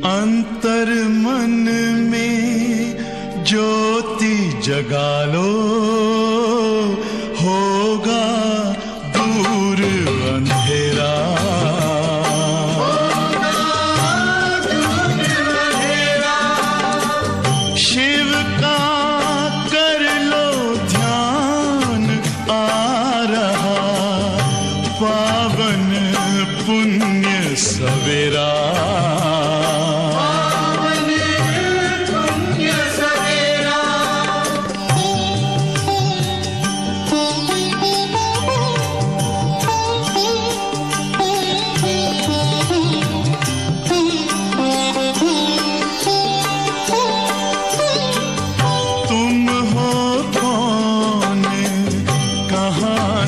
अंतर मन में ज्योति जगा लो, होगा दूर अंधेरा। शिव का कर लो ध्यान, आ रहा पावन पुण्य सवेरा।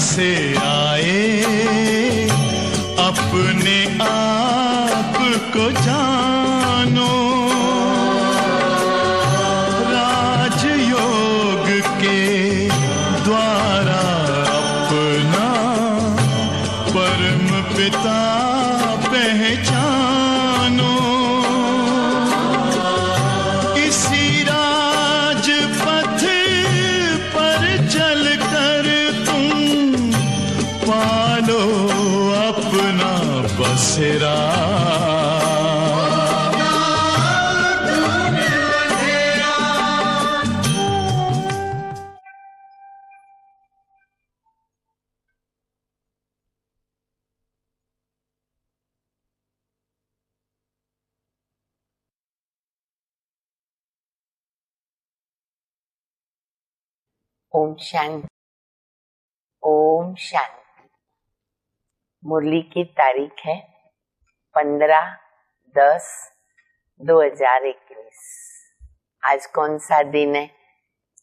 से आए अपने आप को जानो, राजयोग के द्वारा अपना परम पिता पहचानो। इसी राजपथ पर चलकर पालो अपना बसेरा। ओम शांति। ओम शांति। मुरली की तारीख है 15/10/2021। आज कौन सा दिन है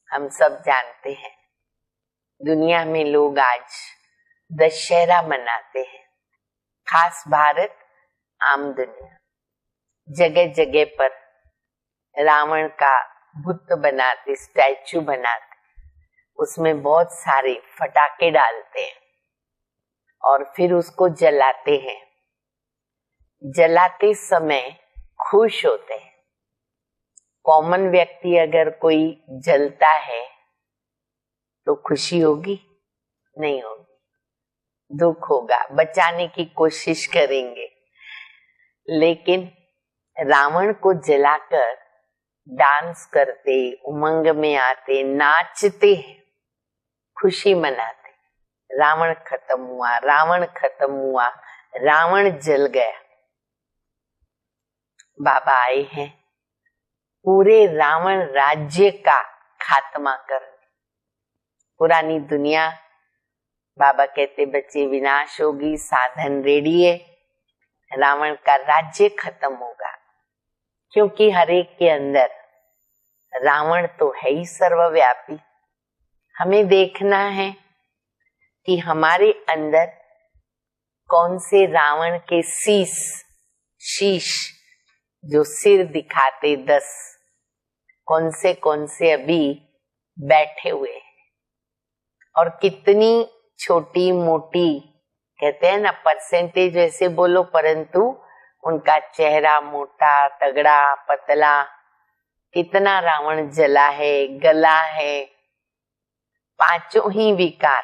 हम सब जानते हैं। दुनिया में लोग आज दशहरा मनाते हैं, खास भारत, आम दुनिया। जगह जगह पर रावण का बुत बनाते, स्टैचू बनाते, उसमें बहुत सारे फटाके डालते हैं और फिर उसको जलाते हैं। जलाते समय खुश होते हैं। कॉमन व्यक्ति अगर कोई जलता है तो खुशी होगी? नहीं होगी, दुख होगा, बचाने की कोशिश करेंगे। लेकिन रावण को जलाकर डांस करते, उमंग में आते, नाचते हैं, खुशी मनाते। रावण खत्म हुआ, रावण खत्म हुआ, रावण जल गया। बाबा आए हैं पूरे रावण राज्य का खात्मा करने। पुरानी दुनिया, बाबा कहते बच्चे विनाश होगी, साधन रेडी है, रावण का राज्य खत्म होगा। क्योंकि हर एक के अंदर रावण तो है ही सर्वव्यापी। हमें देखना है कि हमारे अंदर कौन से रावण के शीश जो सिर दिखाते 10, कौन से अभी बैठे हुए हैं, और कितनी छोटी मोटी, कहते हैं ना परसेंटेज वैसे बोलो, परंतु उनका चेहरा मोटा, तगड़ा, पतला, कितना रावण जला है, गला है, पांचों ही विकार,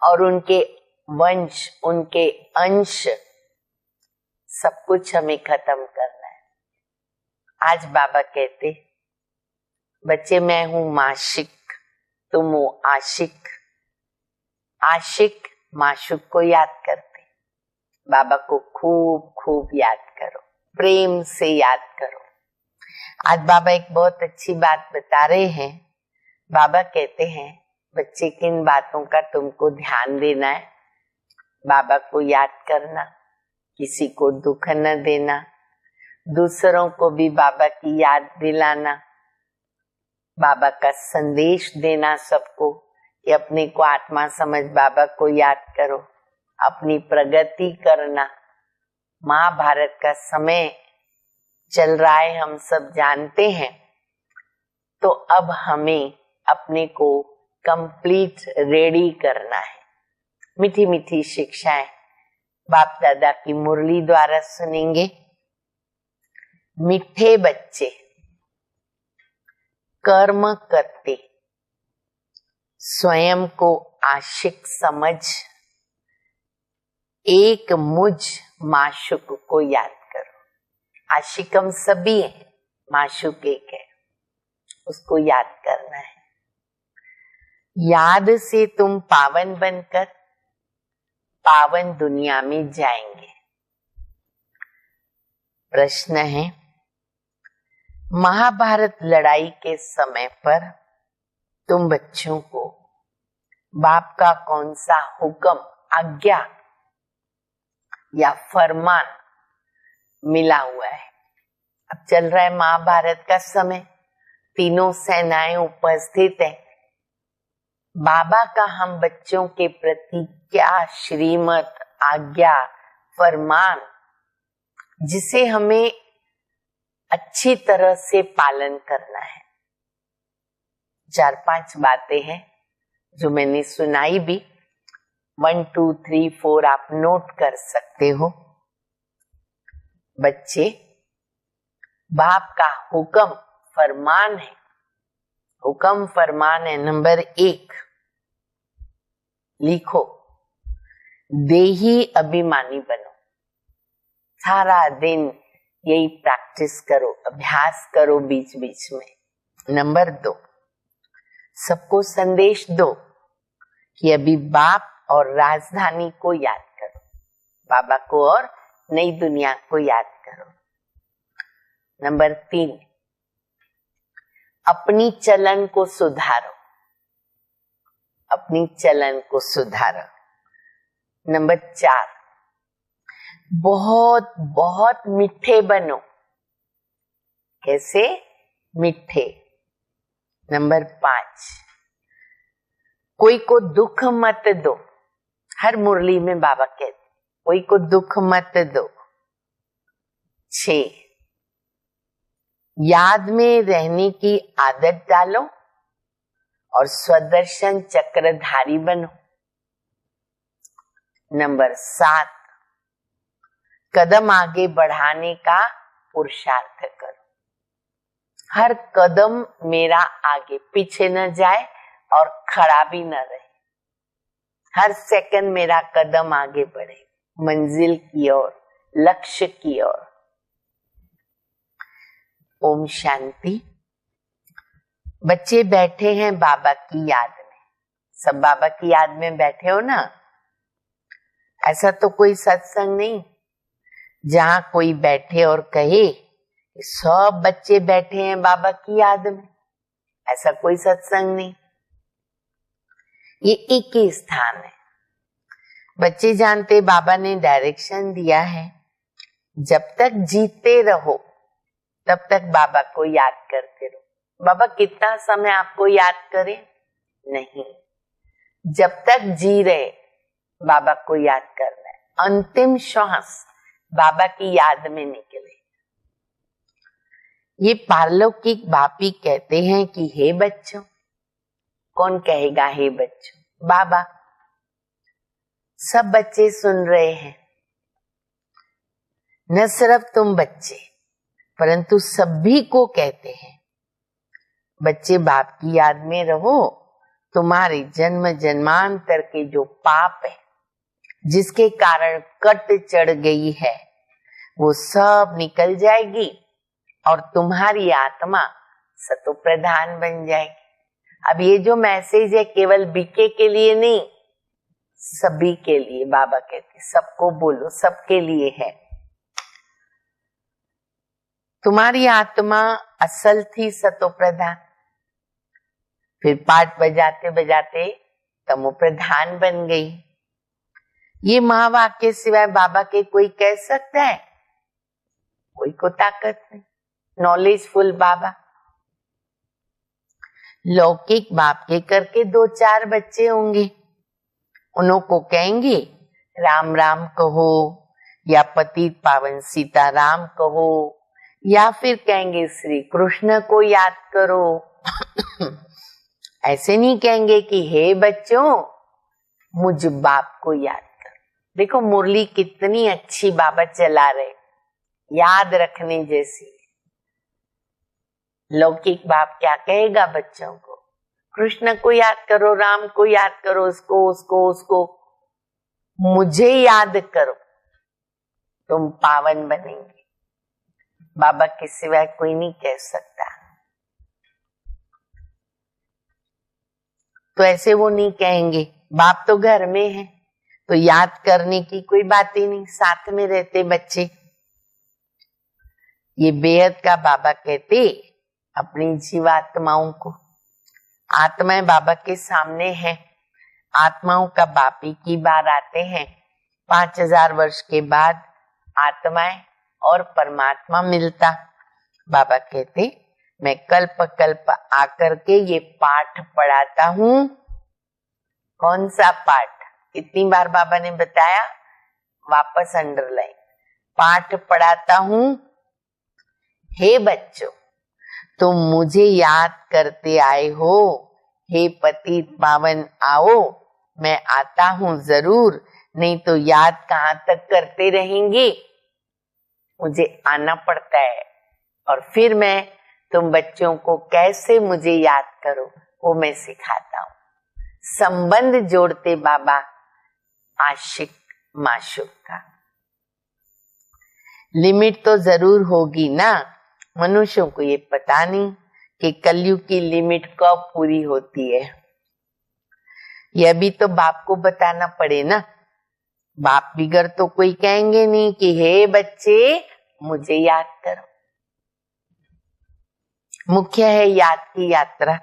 और उनके वंश, उनके अंश, सब कुछ हमें खत्म करना है। आज बाबा कहते बच्चे मैं हूं माशिक, तुम हो आशिक। आशिक माशूक को याद करते, बाबा को खूब खूब याद करो, प्रेम से याद करो। आज बाबा एक बहुत अच्छी बात बता रहे हैं। बाबा कहते हैं बच्चे किन बातों का तुमको ध्यान देना है? बाबा को याद करना, किसी को दुख न देना, दूसरों को भी बाबा की याद दिलाना, बाबा का संदेश देना सबको कि अपने को आत्मा समझ बाबा को याद करो, अपनी प्रगति करना। महाभारत का समय चल रहा है, हम सब जानते हैं। तो अब हमें अपने को कंप्लीट रेडी करना है। मीठी मीठी शिक्षाएं बाप दादा की मुरली द्वारा सुनेंगे। मीठे बच्चे कर्म करते, स्वयं को आशिक समझ एक मुझ माशुक को याद करो। आशिक हम सभी हैं, माशुक एक है, उसको याद करना है। याद से तुम पावन बनकर पावन दुनिया में जाएंगे। प्रश्न है, महाभारत लड़ाई के समय पर तुम बच्चों को बाप का कौन सा हुक्म, आज्ञा या फरमान मिला हुआ है? अब चल रहा है महाभारत का समय, तीनों सेनाएं उपस्थित है। बाबा का हम बच्चों के प्रति क्या श्रीमत, आज्ञा, फरमान, जिसे हमें अच्छी तरह से पालन करना है। 4-5 बातें हैं जो मैंने सुनाई भी, 1, 2, 3, 4 आप नोट कर सकते हो। बच्चे, बाप का हुक्म फरमान है, हुक्म फरमान है। नंबर 1 लिखो, देही अभिमानी बनो। सारा दिन यही प्रैक्टिस करो, अभ्यास करो बीच बीच में। नंबर 2, सबको संदेश दो कि अभी बाप और राजधानी को याद करो, बाबा को और नई दुनिया को याद करो। नंबर 3, अपनी चलन को सुधारो, अपनी चलन को सुधारो। नंबर 4, बहुत बहुत मीठे बनो। कैसे? मीठे। नंबर 5, कोई को दुख मत दो। हर मुरली में बाबा कहते कोई को दुख मत दो। 6, याद में रहने की आदत डालो और स्वदर्शन चक्रधारी बनो। नंबर 7, कदम आगे बढ़ाने का पुरुषार्थ करो। हर कदम मेरा आगे पीछे न जाए और खड़ा भी न रहे। हर सेकंड मेरा कदम आगे बढ़े, मंजिल की ओर, लक्ष्य की ओर। ओम शांति। बच्चे बैठे हैं बाबा की याद में। सब बाबा की याद में बैठे हो ना? ऐसा तो कोई सत्संग नहीं जहां कोई बैठे और कहे सब बच्चे बैठे हैं बाबा की याद में। ऐसा कोई सत्संग नहीं। ये एक ही स्थान है। बच्चे जानते बाबा ने डायरेक्शन दिया है, जब तक जीते रहो तब तक बाबा को याद करते रहो। बाबा कितना समय आपको याद करे? नहीं, जब तक जी रहे बाबा को याद करना है। अंतिम श्वास बाबा की याद में निकले। ये पारलौकिक बापी कहते हैं कि हे बच्चों। कौन कहेगा हे बच्चों? बाबा। सब बच्चे सुन रहे हैं। न सिर्फ तुम बच्चे परंतु सभी को कहते हैं, बच्चे बाप की याद में रहो। तुम्हारे जन्म जन्मांतर के जो पाप है, जिसके कारण कट चढ़ गई है, वो सब निकल जाएगी और तुम्हारी आत्मा सतो प्रधान बन जाएगी। अब ये जो मैसेज है केवल बीके के लिए नहीं, सभी के लिए। बाबा कहते सबको बोलो, सबके लिए है। तुम्हारी आत्मा असल थी सतो प्रधान, फिर पाठ बजाते बजाते तमो प्रधान बन गई। ये महावाक्य सिवाय बाबा के कोई कह सकता है? कोई को ताकत नहीं। नॉलेजफुल बाबा। लौकिक बाप के करके 2-4 बच्चे होंगे, उन्हों को कहेंगे राम राम कहो, या पतित पावन सीताराम कहो, या फिर कहेंगे श्री कृष्ण को याद करो। ऐसे नहीं कहेंगे कि हे बच्चों मुझ बाप को याद करो। देखो मुरली कितनी अच्छी बाबा चला रहे, याद रखने जैसी। लौकिक बाप क्या कहेगा बच्चों को? कृष्ण को याद करो, राम को याद करो, उसको मुझे याद करो, तुम पावन बनेंगे। बाबा के सिवाय कोई नहीं कह सकता। तो ऐसे वो नहीं कहेंगे। बाप तो घर में है, तो याद करने की कोई बात ही नहीं, साथ में रहते बच्चे। ये बेहद का बाबा कहते अपनी जीवात्माओं को। आत्माएं बाबा के सामने हैं, आत्माओं का बाप ही की बार आते हैं। 5000 वर्ष के बाद आत्माएं और परमात्मा मिलता। बाबा कहते मैं कल्प कल्प आकर के ये पाठ पढ़ाता हूँ। कौन सा पाठ? कितनी बार बाबा ने बताया, वापस अंडरलाइन। पाठ पढ़ाता हूँ, हे बच्चों तुम मुझे याद करते आए हो, हे पतित पावन आओ, मैं आता हूँ जरूर, नहीं तो याद कहाँ तक करते रहेंगे। मुझे आना पड़ता है और फिर मैं तुम बच्चों को कैसे मुझे याद करो वो मैं सिखाता हूँ। संबंध जोड़ते बाबा आशिक माशूक का। लिमिट तो जरूर होगी ना, मनुष्यों को ये पता नहीं कि कलयुग की लिमिट कब पूरी होती है। यह भी तो बाप को बताना पड़े ना। बाप बिगर तो कोई कहेंगे नहीं कि हे बच्चे मुझे याद करो। मुख्य है याद की यात्रा।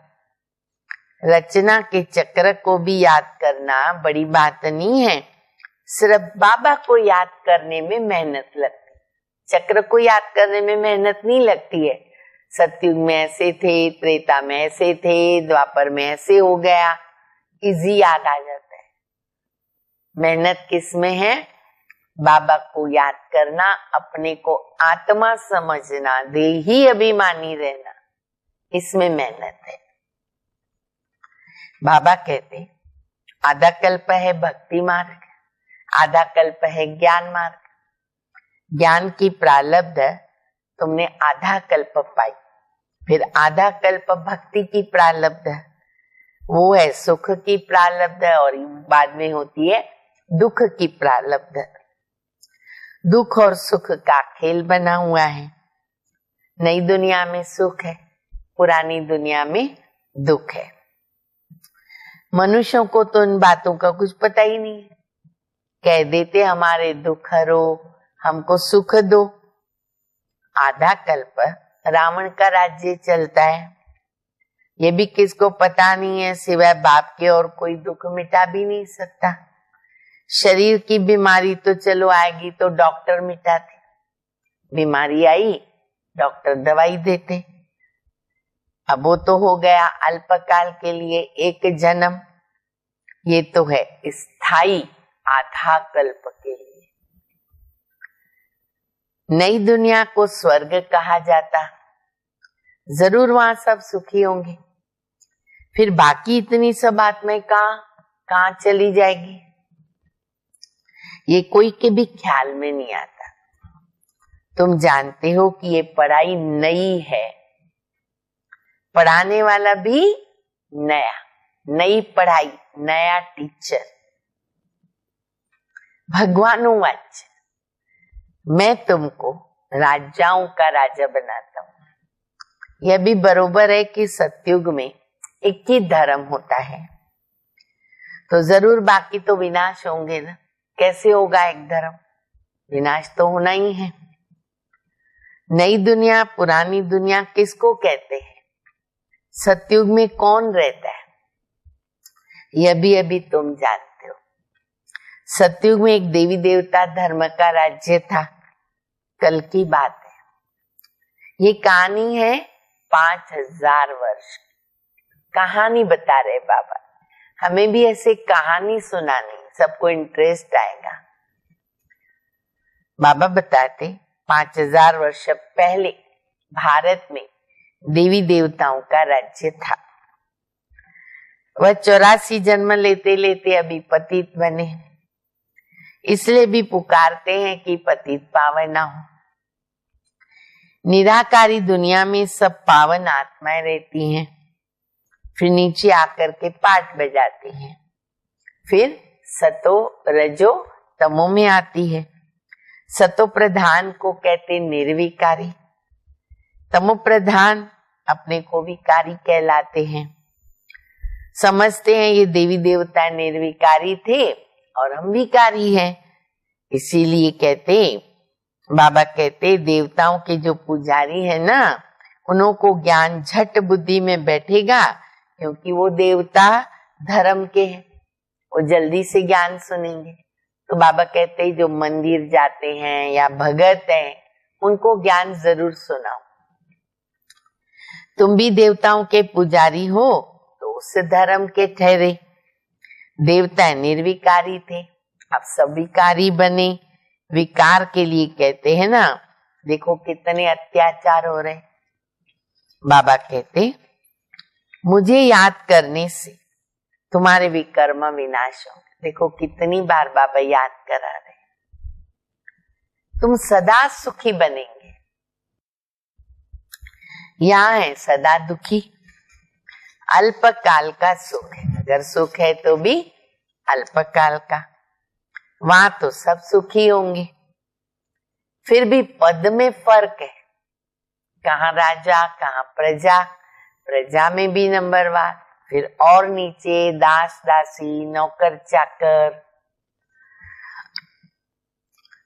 रचना के चक्र को भी याद करना बड़ी बात नहीं है, सिर्फ बाबा को याद करने में मेहनत लगती। चक्र को याद करने में मेहनत नहीं लगती है। सतयुग में ऐसे थे, त्रेता में ऐसे थे, द्वापर में ऐसे हो गया, इजी याद आ जाता है। मेहनत किस में है? बाबा को याद करना, अपने को आत्मा समझना, देही अभिमानी रहना, इसमें मेहनत है। बाबा कहते आधा कल्प है भक्ति मार्ग, आधा कल्प है ज्ञान मार्ग। ज्ञान की प्रारब्ध तुमने आधा कल्प पाई, फिर आधा कल्प भक्ति की प्रारब्ध, वो है सुख की प्रारब्ध, और बाद में होती है दुख की प्रारब्ध। दुख और सुख का खेल बना हुआ है। नई दुनिया में सुख है, पुरानी दुनिया में दुख है। मनुष्यों को तो इन बातों का कुछ पता ही नहीं है। कह देते हमारे दुख हरो, हमको सुख दो। आधा कल्प रावण का राज्य चलता है, ये भी किसको पता नहीं है, सिवाय बाप के और कोई दुख मिटा भी नहीं सकता। शरीर की बीमारी तो चलो आएगी तो डॉक्टर मिटाते, बीमारी आई डॉक्टर दवाई देते। अब वो तो हो गया अल्पकाल के लिए एक जन्म, ये तो है स्थायी आधा कल्प के लिए। नई दुनिया को स्वर्ग कहा जाता, जरूर वहां सब सुखी होंगे। फिर बाकी इतनी सब आत्माएं कहाँ चली जाएगी, ये कोई के भी ख्याल में नहीं आता। तुम जानते हो कि ये पढ़ाई नई है, पढ़ाने वाला भी नया, नई पढ़ाई, नया टीचर। भगवानुवाच मैं तुमको राजाओं का राजा बनाता हूं। यह भी बरोबर है कि सतयुग में एक ही धर्म होता है, तो जरूर बाकी तो विनाश होंगे ना। कैसे होगा एक धर्म? विनाश तो होना ही है। नई दुनिया पुरानी दुनिया किसको कहते हैं? सतयुग में कौन रहता है यह भी अभी तुम जानते हो। सतयुग में एक देवी देवता धर्म का राज्य था, कल की बात है। ये कहानी है 5000 वर्ष कहानी बता रहे बाबा। हमें भी ऐसे कहानी सुनानी, सबको इंटरेस्ट आएगा। बाबा बताते 5000 वर्ष पहले भारत में देवी देवताओं का राज्य था। वह 84 जन्म लेते लेते अभी पतित बने, इसलिए भी पुकारते हैं कि पतित पावन ना हो। निराकारी दुनिया में सब पावन आत्माएं रहती हैं, फिर नीचे आकर के पाठ बजाती हैं, फिर सतो रजो तमो में आती है। सतो प्रधान को कहते निर्विकारी, तमो प्रधान अपने को विकारी कहलाते हैं। समझते हैं ये देवी देवता निर्विकारी थे और हम विकारी हैं, इसीलिए कहते, बाबा कहते देवताओं के जो पुजारी है ना, उन्हों को ज्ञान झट बुद्धि में बैठेगा, क्योंकि वो देवता धर्म के हैं, वो जल्दी से ज्ञान सुनेंगे। तो बाबा कहते जो मंदिर जाते हैं या भगत हैं, उनको ज्ञान जरूर सुनाओ। तुम भी देवताओं के पुजारी हो तो उस धर्म के ठहरे। देवता निर्विकारी थे, अब सब विकारी बने। विकार के लिए कहते हैं ना, देखो कितने अत्याचार हो रहे। बाबा कहते मुझे याद करने से तुम्हारे विकर्म विनाश होंगे। देखो कितनी बार बाबा याद करा रहे, तुम सदा सुखी बनेंगे। यहाँ है सदा दुखी, अल्पकाल का सुख है। अगर सुख है तो भी अल्पकाल का, वहां तो सब सुखी होंगे। फिर भी पद में फर्क है, कहाँ राजा कहाँ प्रजा, प्रजा में भी नंबरवार, फिर और नीचे दास दासी नौकर चाकर।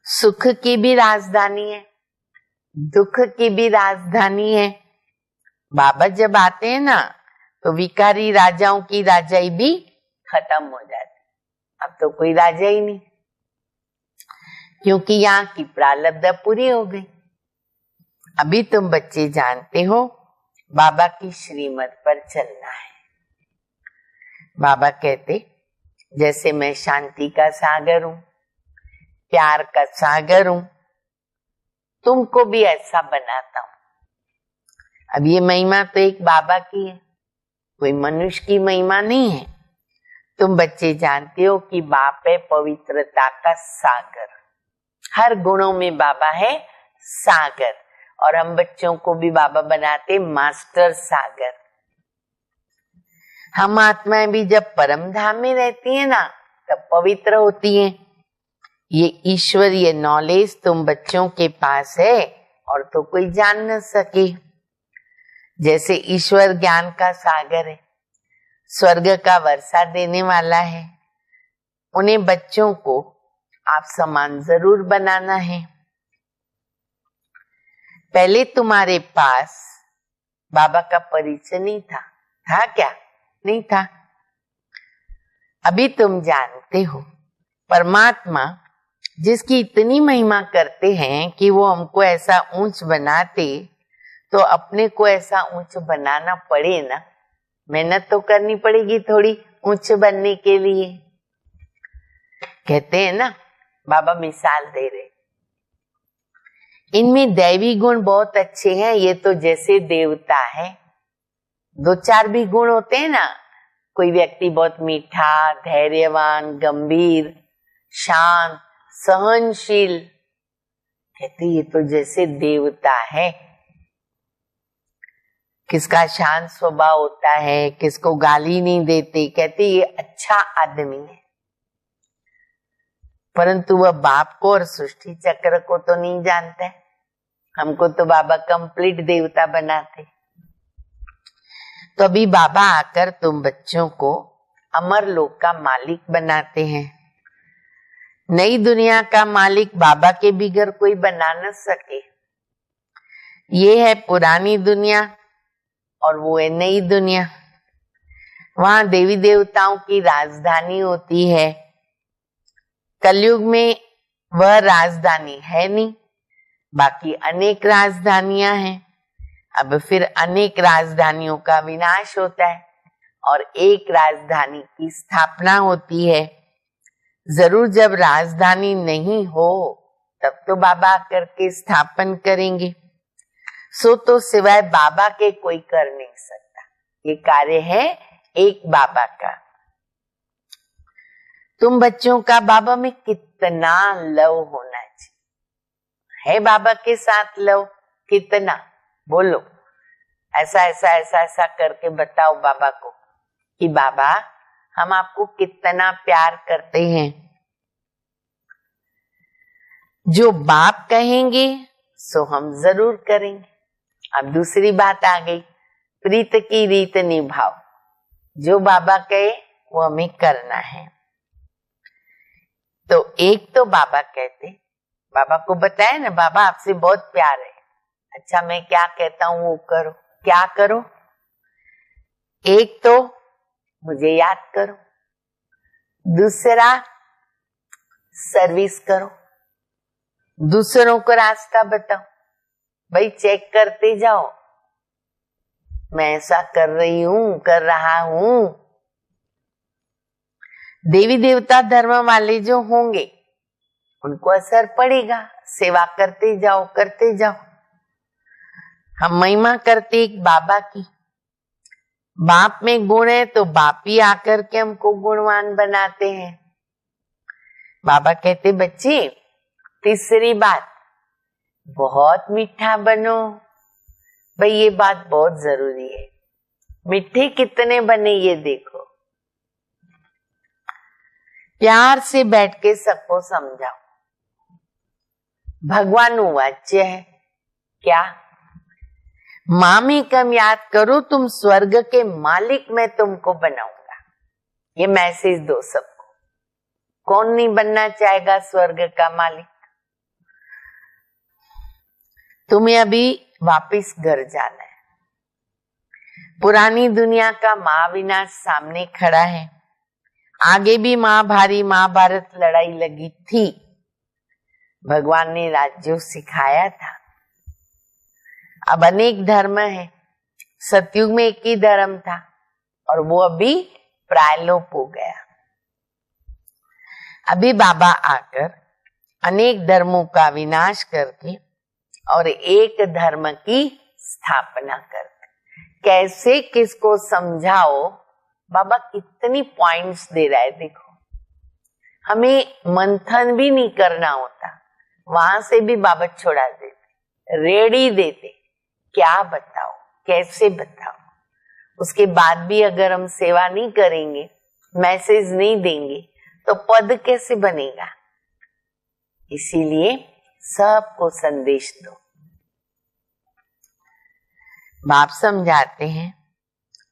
सुख की भी राजधानी है, दुख की भी राजधानी है। बाबा जब आते हैं ना, तो विकारी राजाओं की राजाई भी खत्म हो जाती, अब तो कोई राजा ही नहीं, क्योंकि यहाँ की प्रारब्ध पूरी हो गई। अभी तुम बच्चे जानते हो बाबा की श्रीमत पर चलना है। बाबा कहते जैसे मैं शांति का सागर हूं, प्यार का सागर हूं, तुमको भी ऐसा बनाता हूं। अब ये महिमा तो एक बाबा की है, कोई मनुष्य की महिमा नहीं है। तुम बच्चे जानते हो कि बाप है पवित्रता का सागर, हर गुणों में बाबा है सागर, और हम बच्चों को भी बाबा बनाते मास्टर सागर। हम आत्माएं भी जब परम धाम में रहती हैं ना, तब पवित्र होती हैं। ये ईश्वरीय नॉलेज तुम बच्चों के पास है और तो कोई जान न सके। जैसे ईश्वर ज्ञान का सागर है, स्वर्ग का वर्षा देने वाला है, उन्हें बच्चों को आप समान जरूर बनाना है। पहले तुम्हारे पास बाबा का परिचय नहीं था, था क्या? नहीं था। अभी तुम जानते हो परमात्मा जिसकी इतनी महिमा करते हैं कि वो हमको ऐसा ऊंच बनाते, तो अपने को ऐसा ऊंच बनाना पड़े ना, मेहनत तो करनी पड़ेगी थोड़ी ऊंच बनने के लिए। कहते हैं ना, बाबा मिसाल दे रहे, इनमें दैवी गुण बहुत अच्छे हैं। ये तो जैसे देवता है, दो चार भी गुण होते हैं ना, कोई व्यक्ति बहुत मीठा, धैर्यवान, गंभीर, शांत, सहनशील, कहते ये तो जैसे देवता है। किसका शांत स्वभाव होता है, किसको गाली नहीं देते, कहते ये अच्छा आदमी है। परंतु वह बाप को और सृष्टि चक्र को तो नहीं जानता है। हमको तो बाबा कंप्लीट देवता बनाते। तो अभी बाबा आकर तुम बच्चों को अमर लोक का मालिक बनाते हैं। नई दुनिया का मालिक बाबा के बिगर कोई बना न सके। ये है पुरानी दुनिया और वो है नई दुनिया। वहां देवी देवताओं की राजधानी होती है। कलयुग में वह राजधानी है नहीं, बाकी अनेक राजधानियां हैं। अब फिर अनेक राजधानियों का विनाश होता है और एक राजधानी की स्थापना होती है। जरूर जब राजधानी नहीं हो तब तो बाबा आकर के स्थापन करेंगे। सो तो सिवाय बाबा के कोई कर नहीं सकता। ये कार्य है एक बाबा का। तुम बच्चों का बाबा में कितना लव होना चाहिए। है बाबा के साथ लव, कितना, बोलो, ऐसा ऐसा ऐसा ऐसा करके बताओ बाबा को कि बाबा हम आपको कितना प्यार करते हैं। जो बाप कहेंगे सो हम जरूर करेंगे। अब दूसरी बात आ गई, प्रीत की रीत निभाओ। जो बाबा कहे वो हमें करना है। तो एक तो बाबा कहते, बाबा को बताया ना, बाबा आपसे बहुत प्यार है, अच्छा मैं क्या कहता हूं वो करो। क्या करो? एक तो मुझे याद करो, दूसरा सर्विस करो, दूसरों को रास्ता बताओ। भाई चेक करते जाओ, मैं ऐसा कर रही हूं, कर रहा हूं। देवी देवता धर्म वाले जो होंगे उनको असर पड़ेगा, सेवा करते जाओ करते जाओ। हम महिमा करते एक बाबा की, बाप में गुण है तो बाप ही आकर के हमको गुणवान बनाते हैं। बाबा कहते बच्चे तीसरी बात, बहुत मीठा बनो। भाई ये बात बहुत जरूरी है। मीठे कितने बने ये देखो, प्यार से बैठ के सबको समझाओ। भगवान वाच्य है क्या? मामी कम याद करो, तुम स्वर्ग के मालिक मैं तुमको बनाऊंगा। ये मैसेज दो सबको। कौन नहीं बनना चाहेगा स्वर्ग का मालिक? तुम्हें अभी वापिस घर जाना है। पुरानी दुनिया का महाविनाश सामने खड़ा है। आगे भी महाभारत लड़ाई लगी थी। भगवान ने राज्यों सिखाया था। अब अनेक धर्म है। सतयुग में एक ही धर्म था और वो अभी प्रायलोप हो गया। अभी बाबा आकर अनेक धर्मों का विनाश करके और एक धर्म की स्थापना करते। कैसे किसको समझाओ, बाबा कितनी पॉइंट्स दे रहा है देखो। हमें मंथन भी नहीं करना होता, वहां से भी बाबा छोड़ा देते, रेडी देते। क्या बताओ, कैसे बताओ। उसके बाद भी अगर हम सेवा नहीं करेंगे, मैसेज नहीं देंगे तो पद कैसे बनेगा? इसीलिए सबको संदेश दो। बाप समझाते हैं,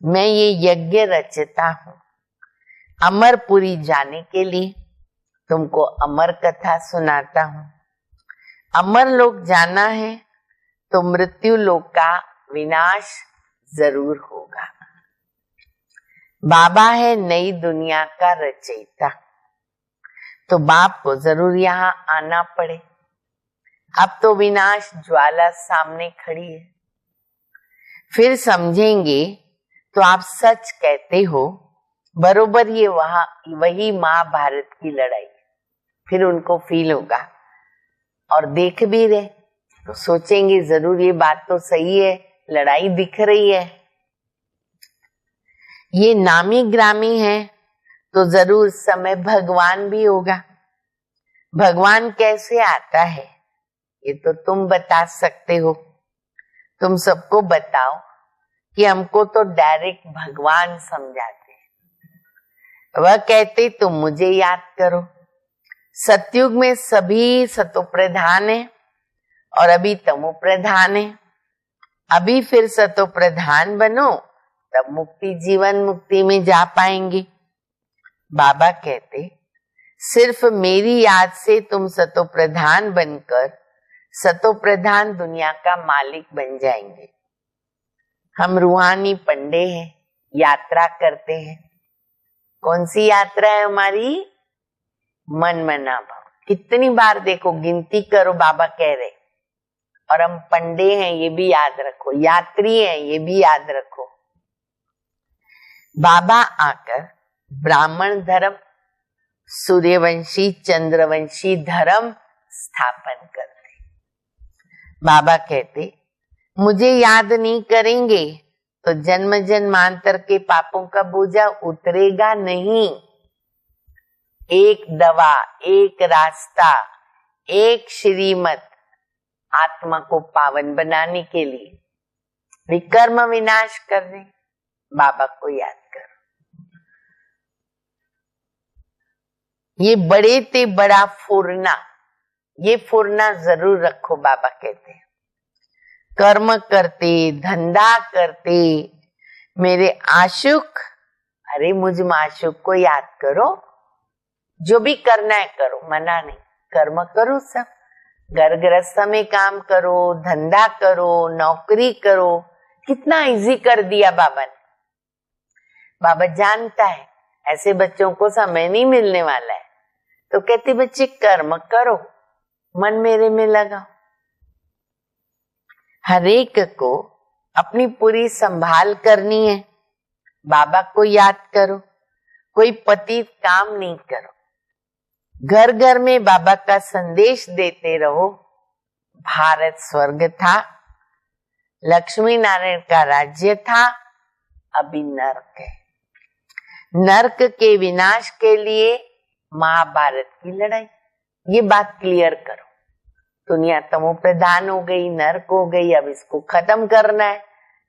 मैं ये यज्ञ रचता हूं अमरपुरी जाने के लिए। तुमको अमर कथा सुनाता हूं। अमर लोक जाना है तो मृत्यु लोक का विनाश जरूर होगा। बाबा है नई दुनिया का रचयिता, तो बाप को जरूर यहाँ आना पड़े। अब तो विनाश ज्वाला सामने खड़ी है। फिर समझेंगे तो आप सच कहते हो, बरोबर ये वही महाभारत की लड़ाई। फिर उनको फील होगा और देख भी रहे तो सोचेंगे जरूर ये बात तो सही है, लड़ाई दिख रही है। ये नामी ग्रामी है तो जरूर समय भगवान भी होगा। भगवान कैसे आता है ये तो तुम बता सकते हो। तुम सबको बताओ कि हमको तो डायरेक्ट भगवान समझाते हैं। वह कहते तुम मुझे याद करो। सतयुग में सभी सतो प्रधान है और अभी तमो प्रधान है। अभी फिर सतो प्रधान बनो तब मुक्ति, जीवन मुक्ति में जा पाएंगे। बाबा कहते सिर्फ मेरी याद से तुम सतो प्रधान बनकर सतो प्रधान दुनिया का मालिक बन जाएंगे। हम रूहानी पंडे हैं, यात्रा करते हैं। कौन सी यात्रा है हमारी? मन मना भाव। कितनी बार देखो, गिनती करो, बाबा कह रहे। और हम पंडे हैं ये भी याद रखो, यात्री हैं ये भी याद रखो। बाबा आकर ब्राह्मण धर्म, सूर्यवंशी, चंद्रवंशी धर्म स्थापन करते। बाबा कहते मुझे याद नहीं करेंगे तो जन्म जन्मांतर के पापों का बोझा उतरेगा नहीं। एक दवा, एक रास्ता, एक श्रीमत आत्मा को पावन बनाने के लिए, विकर्म विनाश करने, बाबा को याद करो। ये बड़े ते बड़ा फुरना, ये फुरना जरूर रखो। बाबा कहते हैं कर्म करते, धंधा करते मेरे आशुक, अरे मुझ माशुक को याद करो। जो भी करना है करो, मना नहीं, कर्म करो सब। घर गृहस्थ में काम करो, धंधा करो, नौकरी करो, कितना इजी कर दिया बाबा ने। बाबा जानता है ऐसे बच्चों को समय नहीं मिलने वाला है, तो कहते बच्चे कर्म करो, मन मेरे में लगाओ। हर एक को अपनी पूरी संभाल करनी है, बाबा को याद करो। कोई पतित काम नहीं करो, घर घर में बाबा का संदेश देते रहो। भारत स्वर्ग था, लक्ष्मी नारायण का राज्य था, अभी नर्क है। नर्क के विनाश के लिए महाभारत की लड़ाई, ये बात क्लियर करो। दुनिया तमो प्रधान हो गई, नर्क हो गई, अब इसको खत्म करना है,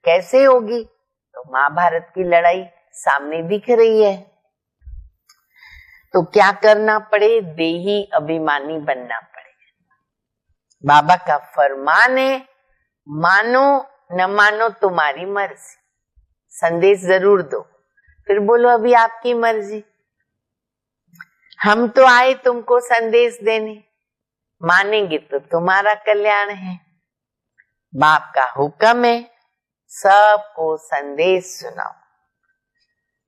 कैसे होगी? तो महाभारत की लड़ाई सामने दिख रही है। तो क्या करना पड़े? देही अभिमानी बनना पड़ेगा। बाबा का फरमान है, मानो न मानो तुम्हारी मर्जी। संदेश जरूर दो, फिर बोलो अभी आपकी मर्जी। हम तो आए तुमको संदेश देने, मानेंगे तो तुम्हारा कल्याण है। बाप का हुक्म है, सबको संदेश सुनाओ।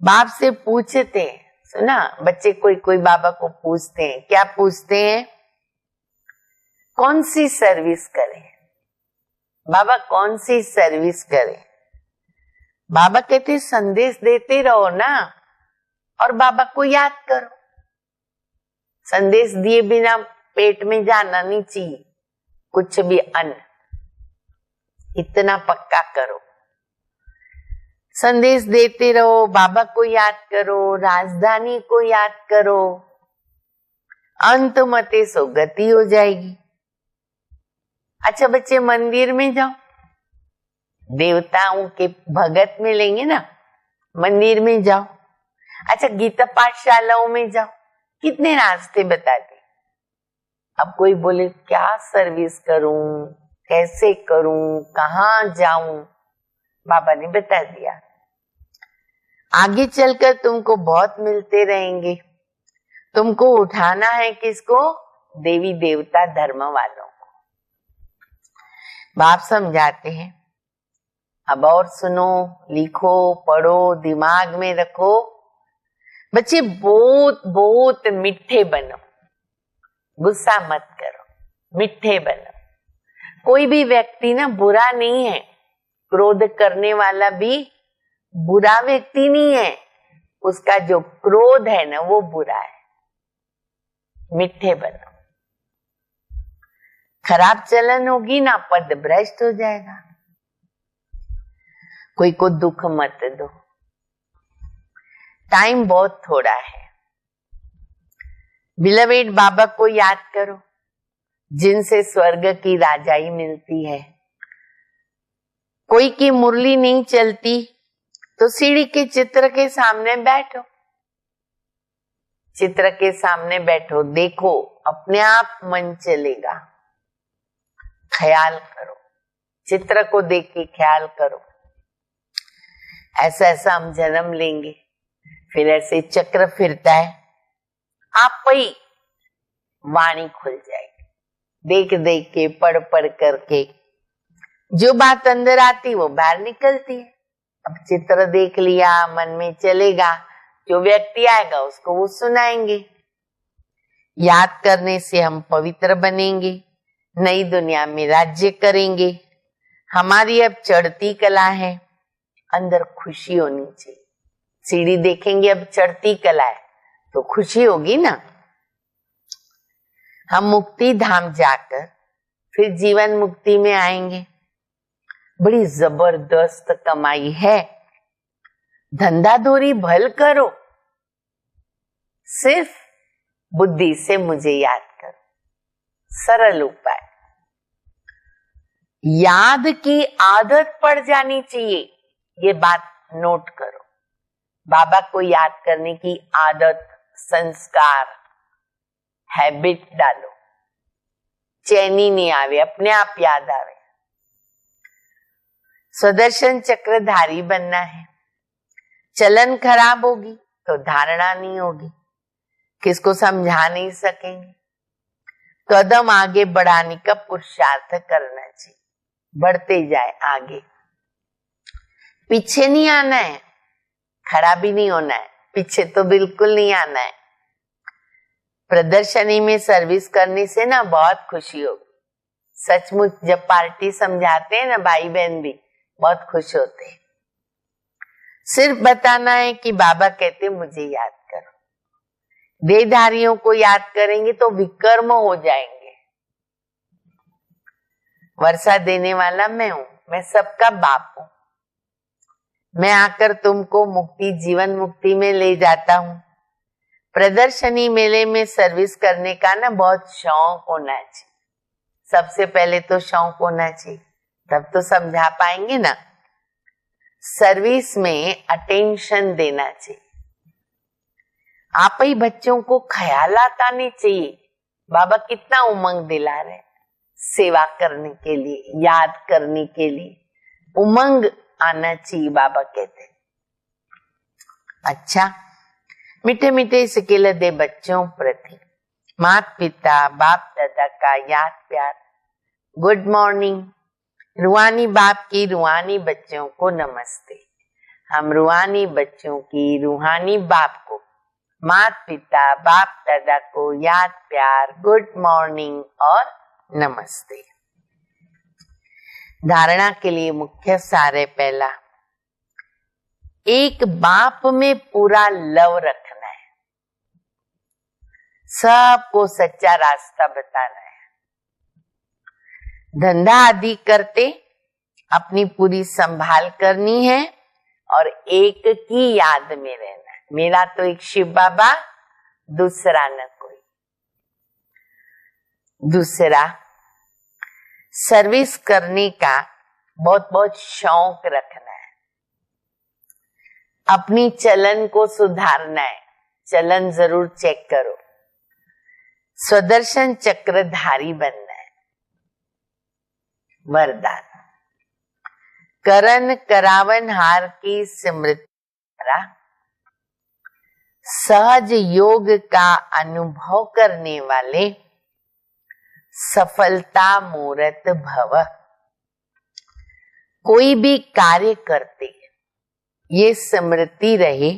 बाप से पूछते हैं, सुना बच्चे कोई कोई बाबा को पूछते हैं, क्या पूछते हैं? कौन सी सर्विस करें बाबा, कौन सी सर्विस करें? बाबा कहते संदेश देते रहो ना, और बाबा को याद करो। संदेश दिए बिना पेट में जाना नहीं चाहिए कुछ भी अन्न, इतना पक्का करो। संदेश देते रहो, बाबा को याद करो, राजधानी को याद करो, अंत मते सो गति हो जाएगी। अच्छा बच्चे मंदिर में जाओ, देवताओं के भगत मिलेंगे ना, मंदिर में जाओ। अच्छा गीता पाठशालाओं में जाओ, कितने रास्ते बताते। अब कोई बोले क्या सर्विस करूं, कैसे करूं, कहाँ जाऊं? बाबा ने बता दिया। आगे चलकर तुमको बहुत मिलते रहेंगे। तुमको उठाना है किसको? देवी देवता धर्म वालों को। बाप समझाते हैं। अब और सुनो, लिखो, पढ़ो, दिमाग में रखो। बच्चे बहुत बहुत मीठे बनो, गुस्सा मत करो, मीठे बनो। कोई भी व्यक्ति ना बुरा नहीं है, क्रोध करने वाला भी बुरा व्यक्ति नहीं है, उसका जो क्रोध है ना वो बुरा है। मीठे बनो। खराब चलन होगी ना, पद भ्रष्ट हो जाएगा। कोई को दुख मत दो, टाइम बहुत थोड़ा है। बिलवेड बाबा को याद करो, जिनसे स्वर्ग की राजाई मिलती है। कोई की मुरली नहीं चलती तो सीढ़ी के चित्र के सामने बैठो, चित्र के सामने बैठो, देखो अपने आप मन चलेगा। ख्याल करो, चित्र को देख के ख्याल करो, ऐसा ऐसा हम जन्म लेंगे, फिर ऐसे चक्र फिरता है, आप ही वाणी खुल जाएगी। देख देख के, पढ़ पढ़ करके जो बात अंदर आती वो बाहर निकलती है। अब चित्र देख लिया, मन में चलेगा, जो व्यक्ति आएगा उसको वो सुनाएंगे। याद करने से हम पवित्र बनेंगे, नई दुनिया में राज्य करेंगे। हमारी अब चढ़ती कला है, अंदर खुशी होनी चाहिए। सीढ़ी देखेंगे, अब चढ़ती कला है तो खुशी होगी ना। हम मुक्ति धाम जाकर फिर जीवन मुक्ति में आएंगे। बड़ी जबरदस्त कमाई है, धंधा धोरी भल करो, सिर्फ बुद्धि से मुझे याद करो। सरल उपाय। याद की आदत पड़ जानी चाहिए, ये बात नोट करो। बाबा को याद करने की आदत, संस्कार, हैबिट डालो, चैन ही नहीं आवे, अपने आप याद आवे। सुदर्शन चक्रधारी बनना है। चलन खराब होगी तो धारणा नहीं होगी, किसको समझा नहीं सकेंगे। कदम आगे बढ़ाने का पुरुषार्थ करना चाहिए, बढ़ते जाए आगे, पीछे नहीं आना है, खड़ा भी नहीं होना है, पीछे तो बिल्कुल नहीं आना है। प्रदर्शनी में सर्विस करने से ना बहुत खुशी होगी, सचमुच। जब पार्टी समझाते हैं ना भाई बहन भी बहुत खुश होते हैं। सिर्फ बताना है कि बाबा कहते मुझे याद करो। देहधारियों को याद करेंगे तो विकर्म हो जाएंगे। वर्षा देने वाला मैं हूं, मैं सबका बाप हूं। मैं आकर तुमको मुक्ति, जीवन मुक्ति में ले जाता हूं। प्रदर्शनी मेले में सर्विस करने का ना बहुत शौक होना चाहिए। सबसे पहले तो शौक होना चाहिए, तब तो समझा पाएंगे ना। सर्विस में अटेंशन देना चाहिए। आप ही बच्चों को ख्यालात आने चाहिए। बाबा कितना उमंग दिला रहे, सेवा करने के लिए, याद करने के लिए उमंग आना चाहिए, बाबा कहते। अच्छा, मीठे मीठे सिकेल दे बच्चों प्रति माता पिता बाप दादा का याद प्यार। Good morning. रूहानी बाप की रूहानी बच्चों को नमस्ते। हम रूहानी बच्चों की रूहानी बाप को, माता पिता बाप दादा को याद प्यार, गुड मॉर्निंग और नमस्ते। धारणा के लिए मुख्य सार है पहला, एक बाप में पूरा लव रखना है, सबको सच्चा रास्ता बताना है। धंधा आदि करते अपनी पूरी संभाल करनी है और एक की याद में रहना है। मेरा तो एक शिव बाबा, दूसरा न कोई। दूसरा, सर्विस करने का बहुत बहुत शौक रखना है। अपनी चलन को सुधारना है, चलन जरूर चेक करो। सुदर्शन चक्रधारी बनना है। वरदान, करण करावन हार की स्मृति द्वारा सहज योग का अनुभव करने वाले सफलता मूर्त भव। कोई भी कार्य करते ये स्मृति रहे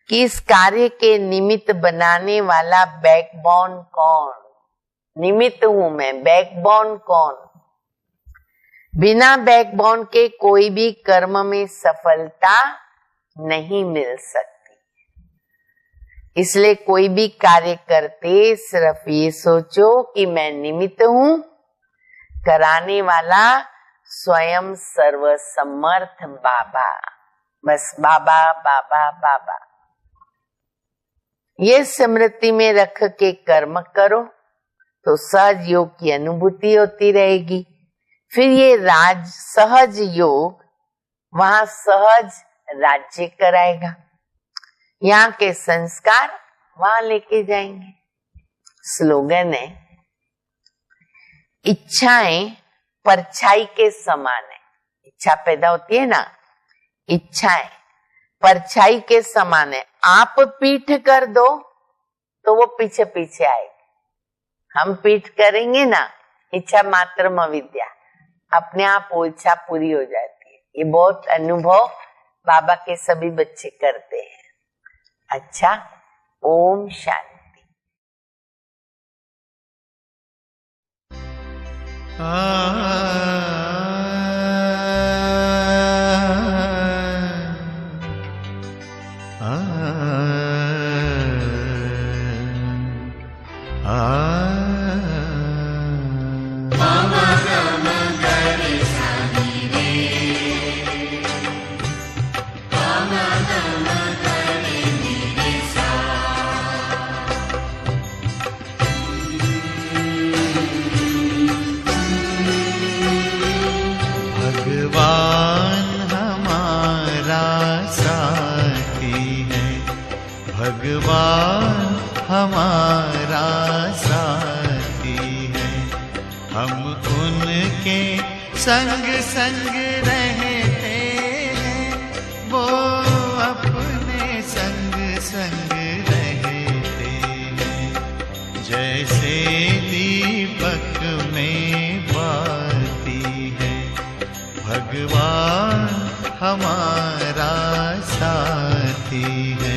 कि इस कार्य के निमित्त बनाने वाला बैकबोन कौन। निमित्त हूं मैं, बैकबोन कौन। बिना बैकबोन के कोई भी कर्म में सफलता नहीं मिल सकती। इसलिए कोई भी कार्य करते सिर्फ ये सोचो कि मैं निमित्त हूं, कराने वाला स्वयं सर्वसमर्थ बाबा। बस बाबा बाबा बाबा, ये स्मृति में रख के कर्म करो तो सहज योग की अनुभूति होती रहेगी। फिर ये सहज योग वहां सहज राज्य कराएगा। यहाँ के संस्कार वहां लेके जाएंगे। स्लोगन है, इच्छाएं परछाई के समान है। इच्छा पैदा होती है ना, इच्छाएं परछाई के समान है। आप पीठ कर दो तो वो पीछे पीछे आएगी। हम पीठ करेंगे ना, इच्छा मात्र अविद्या, अपने आप वो इच्छा पूरी हो जाती है। ये बहुत अनुभव बाबा के सभी बच्चे करते हैं। अच्छा, ओम शांति। भगवान हमारा साथी है। हम उनके संग संग रहते हैं, वो अपने संग संग रहते हैं। जैसे दीपक में बाती है, भगवान हमारा साथी है।